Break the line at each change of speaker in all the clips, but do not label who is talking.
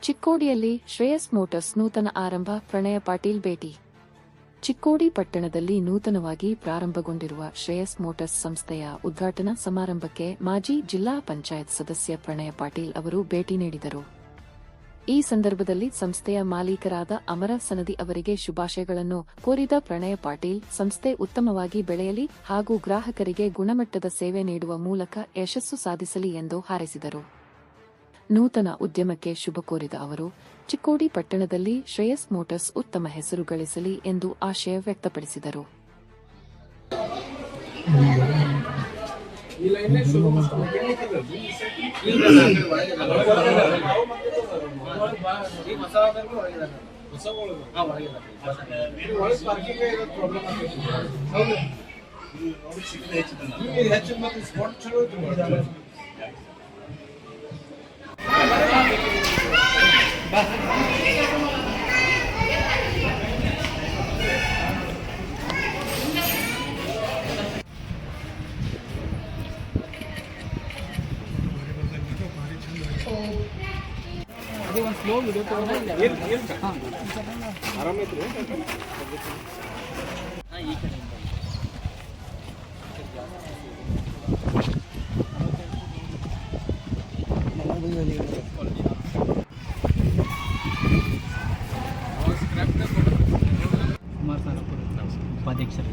ಚಿಕ್ಕೋಡಿಯಲ್ಲಿ Shreyas motors ನೂತನ ಆರಂಭ. ಪ್ರಣಯ ಪಾಟೀಲ್ ಭೇಟಿ. ಚಿಕ್ಕೋಡಿ ಪಟ್ಟಣದಲ್ಲಿ ನೂತನವಾಗಿ ಪ್ರಾರಂಭಗೊಂಡಿರುವ ಶ್ರೇಯಸ್ ಮೋಟರ್ಸ್ ಸಂಸ್ಥೆಯ ಉದ್ಘಾಟನಾ ಸಮಾರಂಭಕ್ಕೆ ಮಾಜಿ ಜಿಲ್ಲಾ ಪಂಚಾಯತ್ ಸದಸ್ಯ ಪ್ರಣಯ ಪಾಟೀಲ್ ಅವರು ಭೇಟಿ ನೀಡಿದರು. ಈ ಸಂದರ್ಭದಲ್ಲಿ ಸಂಸ್ಥೆಯ ಮಾಲೀಕರಾದ ಅಮರ ಸನದಿ ಅವರಿಗೆ ಶುಭಾಶಯಗಳನ್ನು ಕೋರಿದ ಪ್ರಣಯ ಪಾಟೀಲ್, ಸಂಸ್ಥೆ ಉತ್ತಮವಾಗಿ ಬೆಳೆಯಲಿ ಹಾಗೂ ಗ್ರಾಹಕರಿಗೆ ಗುಣಮಟ್ಟದ ಸೇವೆ ನೀಡುವ ಮೂಲಕ ಯಶಸ್ಸು ಸಾಧಿಸಲಿ ಎಂದು ಹಾರೈಸಿದರು. ನೂತನ ಉದ್ಯಮಕ್ಕೆ ಶುಭ ಕೋರಿದ ಅವರು, ಚಿಕ್ಕೋಡಿ ಪಟ್ಟಣದಲ್ಲಿ ಶ್ರೇಯಸ್ ಮೋಟರ್ಸ್ ಉತ್ತಮ ಹೆಸರು ಗಳಿಸಲಿ ಎಂದು ಆಶಯ ವ್ಯಕ್ತಪಡಿಸಿದರು.
ಒಂದು ಸ್ಲೋ ವಿಡಿಯೋ ಆರಾಮೈತ್ರಿ. ಈ ಕಡೆ ಕುಮಾರ್ ಸಾರಪುರ ಉಪಾಧ್ಯಕ್ಷರು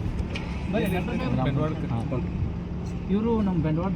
ಇವರು ನಮ್ಮ ಬಂಡವಾಳ